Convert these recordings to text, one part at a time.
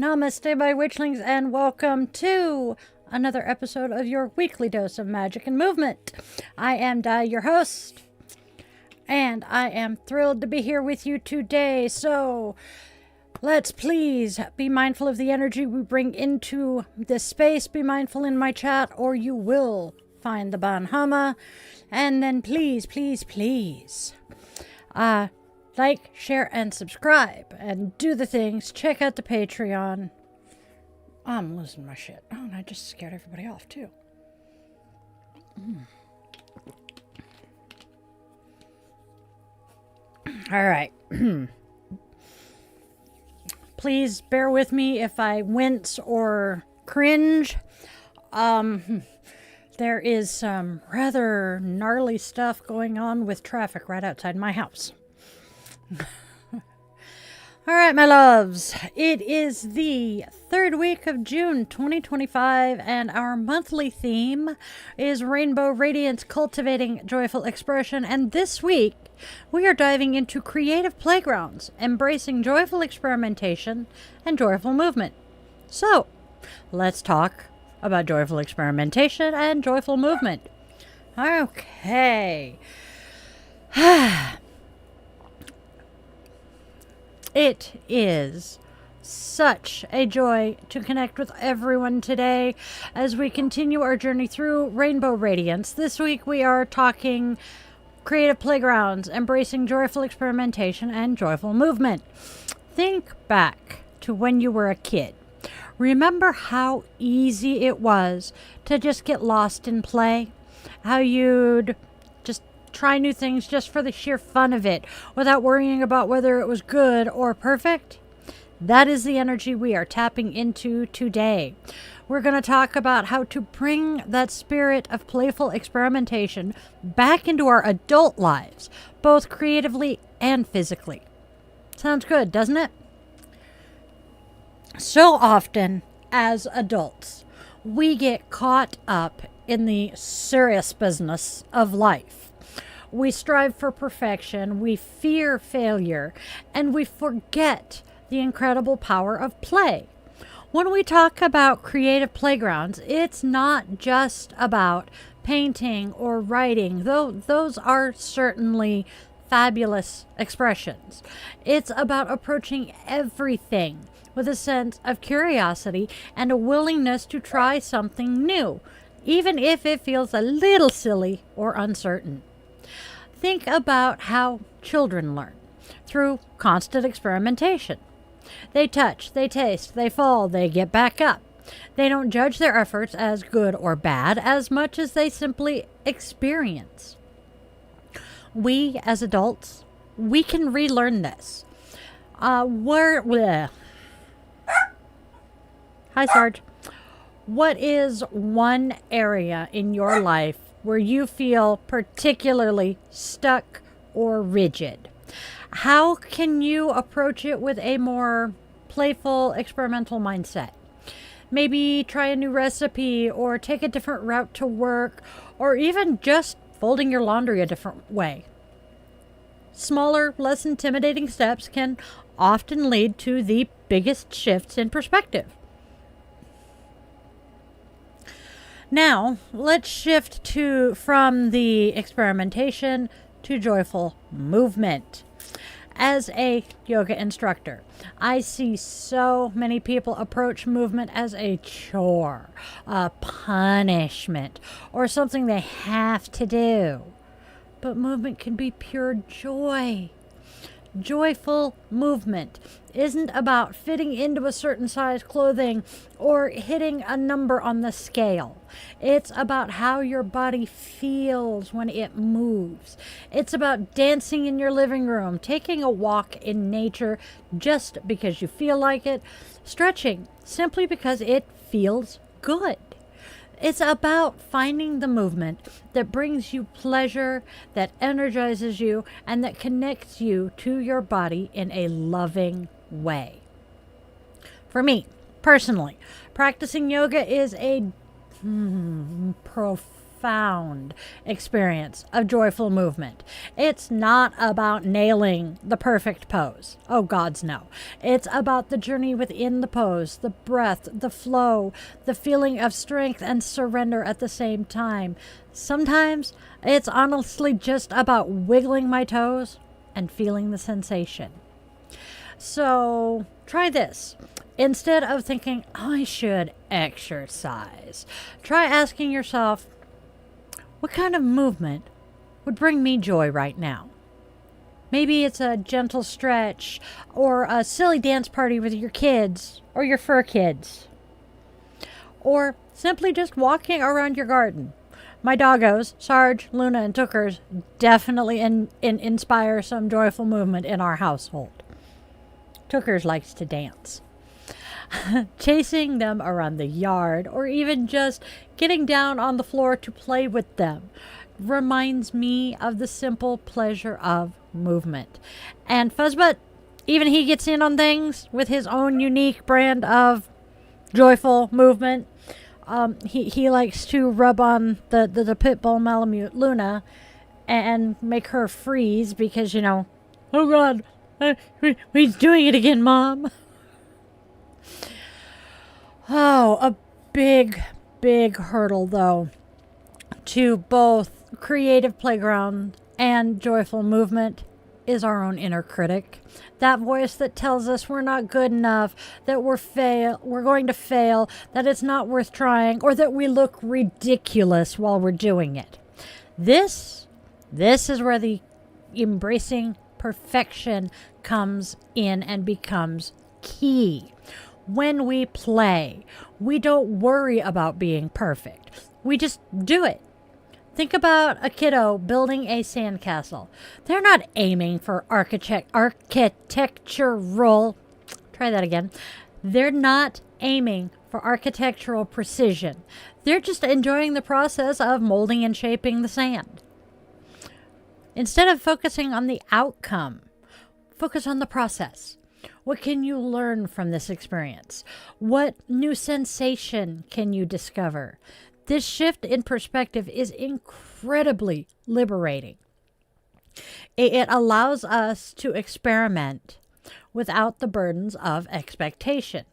Namaste, my Witchlings, and welcome to another episode of your weekly dose of magic and movement. I am Di, your host, and I am thrilled to be here with you today. So, let's please be mindful of the energy we bring into this space. Be mindful in my chat, or you will find the Banhama. And then please, like, share, and subscribe, and do the things. Check out the Patreon. I'm losing my shit. Oh, and I just scared everybody off, too. All right. Please bear with me if I wince or cringe. There is some rather gnarly stuff going on with traffic right outside my house. All right, my loves, it is the third week of June 2025, and our monthly theme is Rainbow Radiance, Cultivating Joyful Expression. And this week, we are diving into creative playgrounds, embracing joyful experimentation and joyful movement. So, let's talk about joyful experimentation and joyful movement. Okay. It is such a joy to connect with everyone today as we continue our journey through Rainbow Radiance. This week we are talking creative playgrounds, embracing joyful experimentation and joyful movement. Think back to when you were a kid. Remember how easy it was to just get lost in play? How you'd just try new things just for the sheer fun of it without worrying about whether it was good or perfect? That is the energy we are tapping into today. We're going to talk about how to bring that spirit of playful experimentation back into our adult lives, both creatively and physically. Sounds good, doesn't it? So often, as adults, we get caught up in the serious business of life. We strive for perfection, we fear failure, and we forget the incredible power of play. When we talk about creative playgrounds, it's not just about painting or writing, though those are certainly fabulous expressions. It's about approaching everything with a sense of curiosity and a willingness to try something new, even if it feels a little silly or uncertain. Think about how children learn through constant experimentation. They touch, they taste, they fall, they get back up. They don't judge their efforts as good or bad as much as they simply experience. We, as adults, we can relearn this. Hi, Sarge. What is one area in your life where you feel particularly stuck or rigid? How can you approach it with a more playful, experimental mindset? Maybe try a new recipe or take a different route to work, or even just folding your laundry a different way. Smaller, less intimidating steps can often lead to the biggest shifts in perspective. Now, let's shift from the experimentation to joyful movement. As a yoga instructor, I see so many people approach movement as a chore, a punishment, or something they have to do. But movement can be pure joy. Joyful movement isn't about fitting into a certain size clothing or hitting a number on the scale. It's about how your body feels when it moves. It's about dancing in your living room, taking a walk in nature just because you feel like it, stretching simply because it feels good. It's about finding the movement that brings you pleasure, that energizes you, and that connects you to your body in a loving way. For me, personally, practicing yoga is a profound profound experience of joyful movement. It's not about nailing the perfect pose. Oh, gods, no. It's about the journey within the pose, the breath, the flow, the feeling of strength and surrender at the same time. Sometimes it's honestly just about wiggling my toes and feeling the sensation. So try this. Instead of thinking, I should exercise, try asking yourself, what kind of movement would bring me joy right now? Maybe it's a gentle stretch or a silly dance party with your kids or your fur kids. Or simply just walking around your garden. My doggos, Sarge, Luna, and Tookers, definitely inspire some joyful movement in our household. Tookers likes to dance. Chasing them around the yard or even just getting down on the floor to play with them reminds me of the simple pleasure of movement. And Fuzzbutt, even he gets in on things with his own unique brand of joyful movement. He likes to rub on the pit bull Malamute Luna and make her freeze because, oh God, he's doing it again, Mom. Oh, a big, big hurdle, though, to both creative playground and joyful movement is our own inner critic. That voice that tells us we're not good enough, that we're going to fail, that it's not worth trying, or that we look ridiculous while we're doing it. This is where the embracing perfection comes in and becomes key. When we play, we don't worry about being perfect. We just do it. Think about a kiddo building a sandcastle. They're not aiming for architectural. Try that again. They're not aiming for architectural precision. They're just enjoying the process of molding and shaping the sand. Instead of focusing on the outcome, focus on the process. What can you learn from this experience? What new sensation can you discover? This shift in perspective is incredibly liberating. It allows us to experiment without the burdens of expectation.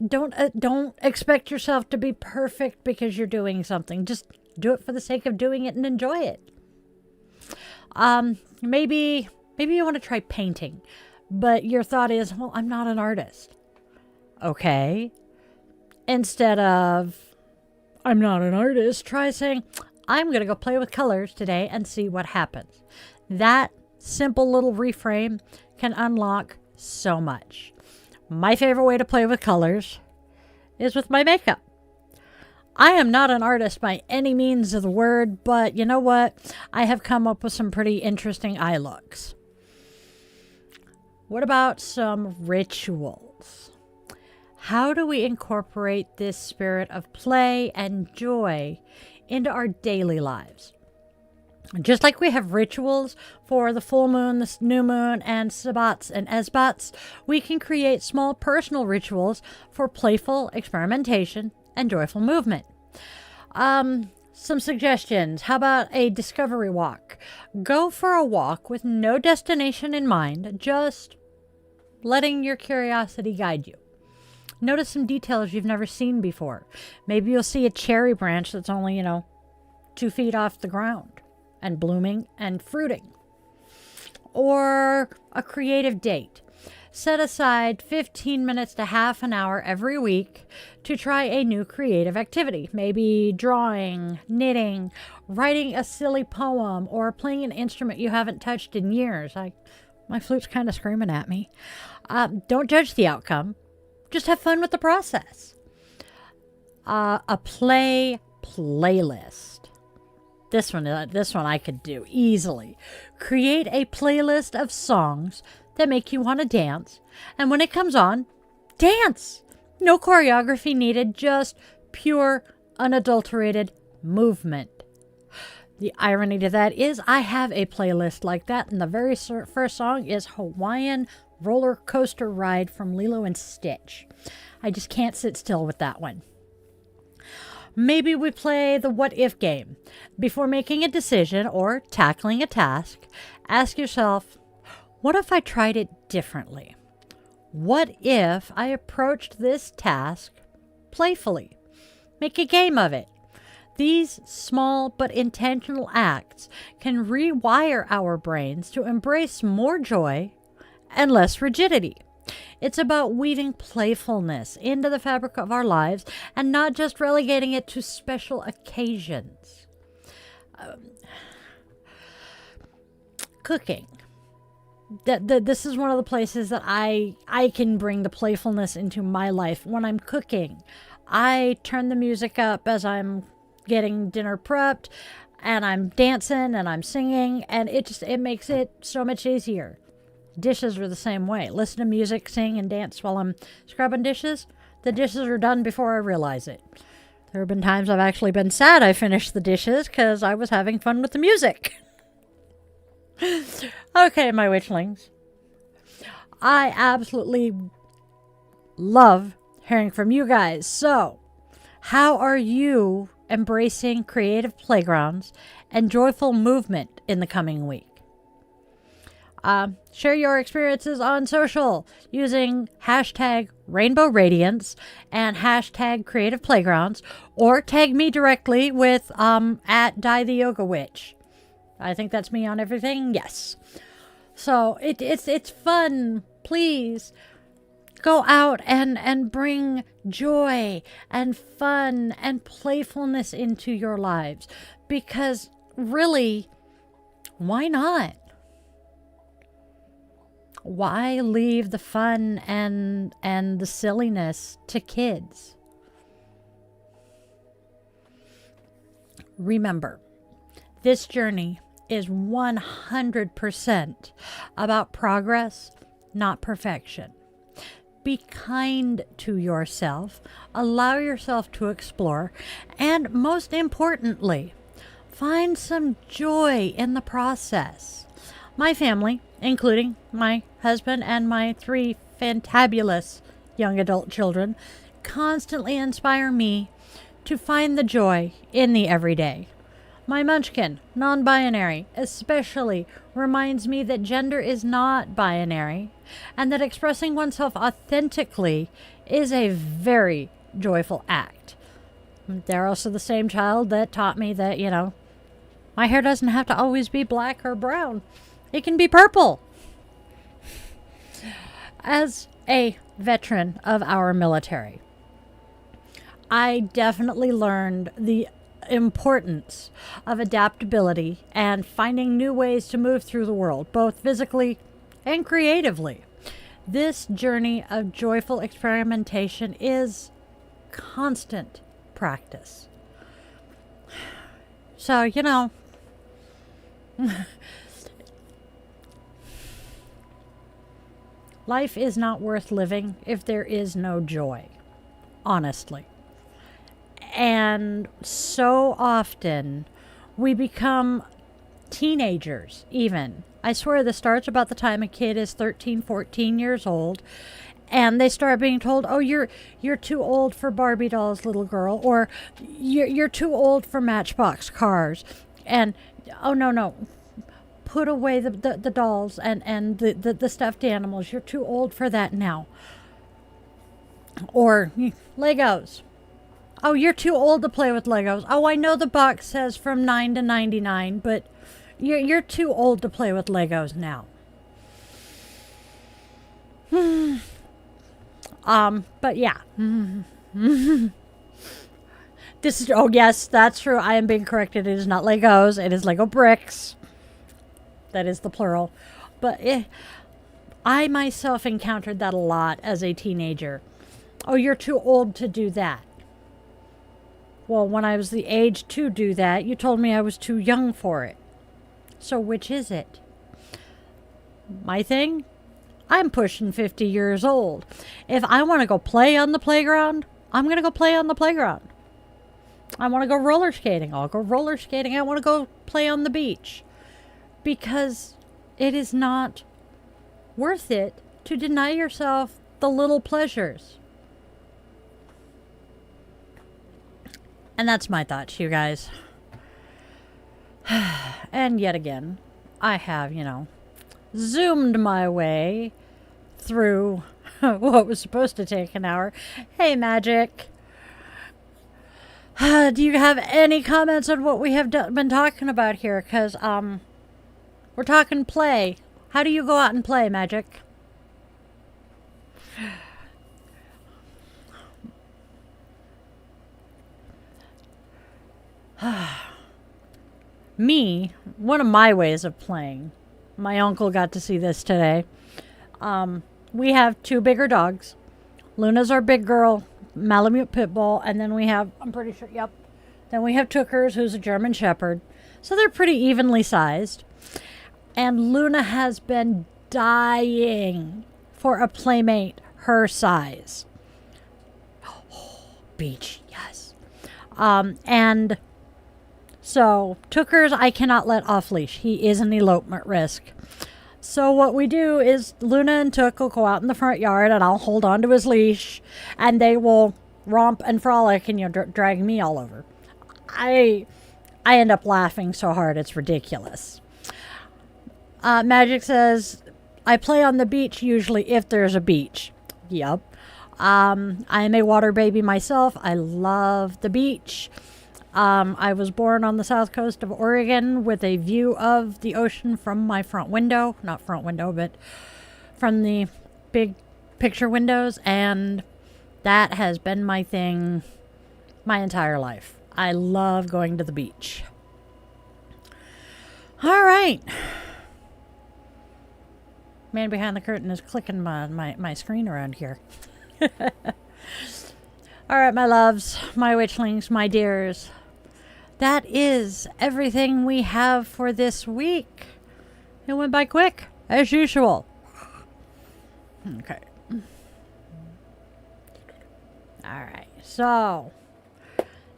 Don't expect yourself to be perfect because you're doing something. Just do it for the sake of doing it and enjoy it. Maybe you want to try painting. But your thought is, well, I'm not an artist. Okay. Instead of, I'm not an artist, try saying, I'm going to go play with colors today and see what happens. That simple little reframe can unlock so much. My favorite way to play with colors is with my makeup. I am not an artist by any means of the word, but you know what? I have come up with some pretty interesting eye looks. What about some rituals? How do we incorporate this spirit of play and joy into our daily lives? Just like we have rituals for the full moon, the new moon, and Sabbats and Esbats, we can create small personal rituals for playful experimentation and joyful movement. Some suggestions. How about a discovery walk? Go for a walk with no destination in mind, just letting your curiosity guide you. Notice some details you've never seen before. Maybe you'll see a cherry branch that's only, 2 feet off the ground and blooming and fruiting. Or a creative date. Set aside 15 minutes to half an hour every week to try a new creative activity. Maybe drawing, knitting, writing a silly poem, or playing an instrument you haven't touched in years. My flute's kind of screaming at me. Don't judge the outcome. Just have fun with the process. A playlist. This one I could do easily. Create a playlist of songs that make you want to dance, and when it comes on, dance. No choreography needed, just pure, unadulterated movement. The irony to that is I have a playlist like that, and the very first song is Hawaiian Roller Coaster Ride from Lilo and Stitch. I just can't sit still with that one. Maybe we play the what if game. Before making a decision or tackling a task, ask yourself, what if I tried it differently? What if I approached this task playfully? Make a game of it. These small but intentional acts can rewire our brains to embrace more joy and less rigidity. It's about weaving playfulness into the fabric of our lives and not just relegating it to special occasions. Cooking. This is one of the places that I can bring the playfulness into my life. When I'm cooking, I turn the music up as I'm getting dinner prepped, and I'm dancing and I'm singing, and it makes it so much easier. Dishes are the same way. Listen to music, sing, and dance while I'm scrubbing dishes. The dishes are done before I realize it. There have been times I've actually been sad I finished the dishes because I was having fun with the music. Okay, my witchlings. I absolutely love hearing from you guys. So, how are you embracing creative playgrounds and joyful movement in the coming week? Share your experiences on social using hashtag Rainbow Radiance and hashtag Creative Playgrounds, or tag me directly with at Die the Yoga Witch. I think that's me on everything. Yes. So it's fun. Please go out and bring joy and fun and playfulness into your lives, because really, why not? Why leave the fun and the silliness to kids? Remember, this journey is 100% about progress, not perfection. Be kind to yourself, allow yourself to explore, and most importantly, find some joy in the process. My family, including my husband and my 3 fantabulous young adult children, constantly inspire me to find the joy in the everyday. My munchkin, non-binary, especially reminds me that gender is not binary and that expressing oneself authentically is a very joyful act. They're also the same child that taught me that, my hair doesn't have to always be black or brown. It can be purple. As a veteran of our military, I definitely learned the importance of adaptability and finding new ways to move through the world, both physically and creatively. This journey of joyful experimentation is constant practice. So, life is not worth living if there is no joy, honestly. And so often we become teenagers even. I swear this starts about the time a kid is 13, 14 years old, and they start being told, oh, you're too old for Barbie dolls, little girl, or you're too old for Matchbox cars. And, oh, no. Put away the dolls and the stuffed animals. You're too old for that now. Or Legos. Oh, you're too old to play with Legos. Oh, I know the box says from 9 to 99, but you're too old to play with Legos now. But yeah. This is, oh yes, that's true. I am being corrected. It is not Legos. It is Lego bricks. That is the plural. But I myself encountered that a lot as a teenager. Oh, you're too old to do that. Well, when I was the age to do that, you told me I was too young for it. So which is it? My thing? I'm pushing 50 years old. If I want to go play on the playground, I'm going to go play on the playground. I want to go roller skating. I'll go roller skating. I want to go play on the beach. Because it is not worth it to deny yourself the little pleasures. And that's my thoughts, you guys. And yet again, I have, zoomed my way through what was supposed to take an hour. Hey, Magic. Do you have any comments on what we have been talking about here? Because we're talking play. How do you go out and play, Magic? Me, one of my ways of playing. My uncle got to see this today. We have 2 bigger dogs. Luna's our big girl, Malamute Pit Bull, and then we have, I'm pretty sure, yep. Then we have Tookers, who's a German Shepherd. So they're pretty evenly sized. And Luna has been dying for a playmate her size. Beach, yes. And so Tookers I cannot let off leash. He is an elopement risk. So what we do is Luna and Took will go out in the front yard and I'll hold on to his leash and they will romp and frolic and drag me all over. I end up laughing so hard it's ridiculous. Magic says, I play on the beach usually if there's a beach. Yep. I am a water baby myself. I love the beach. I was born on the south coast of Oregon with a view of the ocean from my front window. Not front window, but from the big picture windows. And that has been my thing my entire life. I love going to the beach. All right. Man behind the curtain is clicking my screen around here. All right, my loves, my witchlings, my dears. That is everything we have for this week. It went by quick, as usual. Okay. All right. So,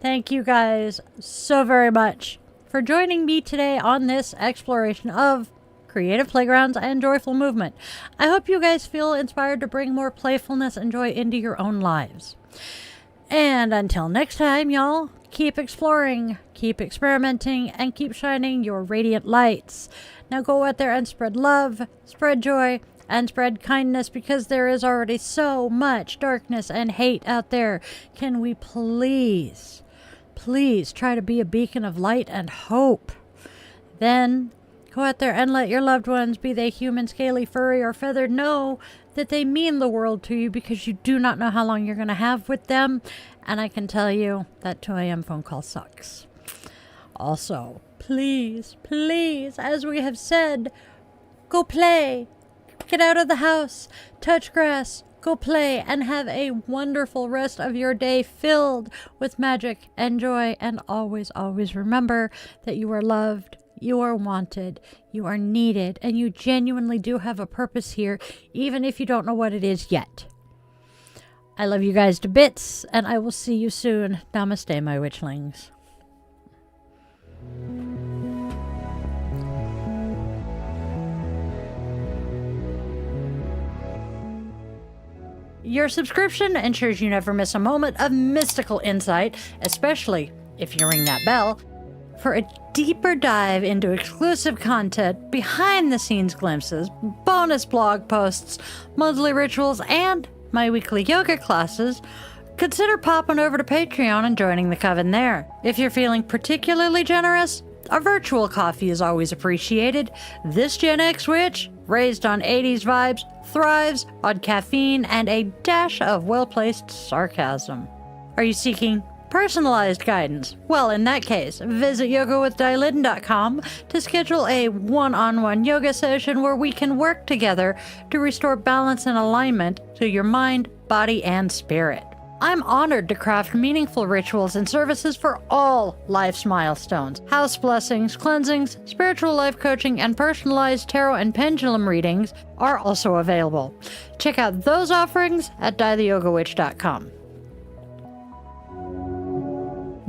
thank you guys so very much for joining me today on this exploration of creative playgrounds and joyful movement. I hope you guys feel inspired to bring more playfulness and joy into your own lives. And until next time, y'all, keep exploring, keep experimenting, and keep shining your radiant lights. Now go out there and spread love, spread joy, and spread kindness, because there is already so much darkness and hate out there. Can we please try to be a beacon of light and hope? Then go out there and let your loved ones, be they human, scaly, furry, or feathered, know that they mean the world to you, because you do not know how long you're going to have with them. And I can tell you that 2 a.m. phone call sucks. Also, please, as we have said, go play. Get out of the house. Touch grass. Go play and have a wonderful rest of your day filled with magic and joy. And always, always remember that you are loved. You are wanted, you are needed, and you genuinely do have a purpose here, even if you don't know what it is yet. I love you guys to bits, and I will see you soon. Namaste, my witchlings. Your subscription ensures you never miss a moment of mystical insight, especially if you ring that bell. For a deeper dive into exclusive content, behind-the-scenes glimpses, bonus blog posts, monthly rituals, and my weekly yoga classes, consider popping over to Patreon and joining the coven there. If you're feeling particularly generous, a virtual coffee is always appreciated. This Gen X witch, raised on 80s vibes, thrives on caffeine and a dash of well-placed sarcasm. Are you seeking personalized guidance? Well, in that case, visit yogawithdylin.com to schedule a one-on-one yoga session where we can work together to restore balance and alignment to your mind, body, and spirit. I'm honored to craft meaningful rituals and services for all life's milestones. House blessings, cleansings, spiritual life coaching, and personalized tarot and pendulum readings are also available. Check out those offerings at dietheyogawitch.com.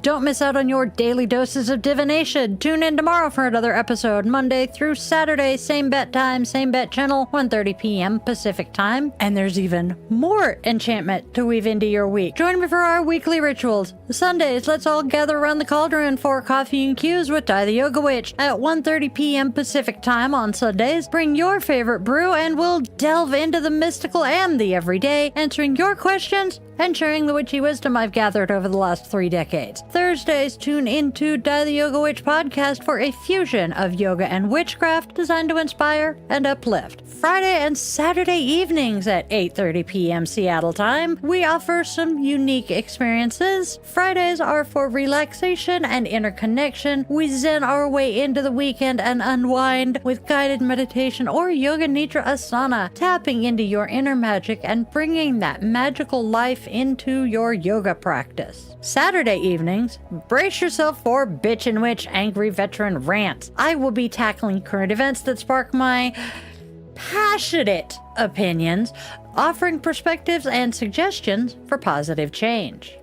Don't miss out on your daily doses of divination. Tune in tomorrow for another episode, Monday through Saturday, same bet time, same bet channel, 1:30 p.m. Pacific time. And there's even more enchantment to weave into your week. Join me for our weekly rituals. Sundays, let's all gather around the cauldron for coffee and cues with Di the Yoga Witch at 1:30 p.m. Pacific time on Sundays. Bring your favorite brew and we'll delve into the mystical and the everyday, answering your questions and sharing the witchy wisdom I've gathered over the last 3 decades. Thursdays, tune into Di the Yoga Witch podcast for a fusion of yoga and witchcraft designed to inspire and uplift. Friday and Saturday evenings at 8:30 p.m. Seattle time, we offer some unique experiences. Fridays are for relaxation and inner connection. We zen our way into the weekend and unwind with guided meditation or yoga nidra asana, tapping into your inner magic and bringing that magical life into your yoga practice. Saturday evenings, brace yourself for Bitch and Witch Angry Veteran Rants. I will be tackling current events that spark my passionate opinions, offering perspectives and suggestions for positive change.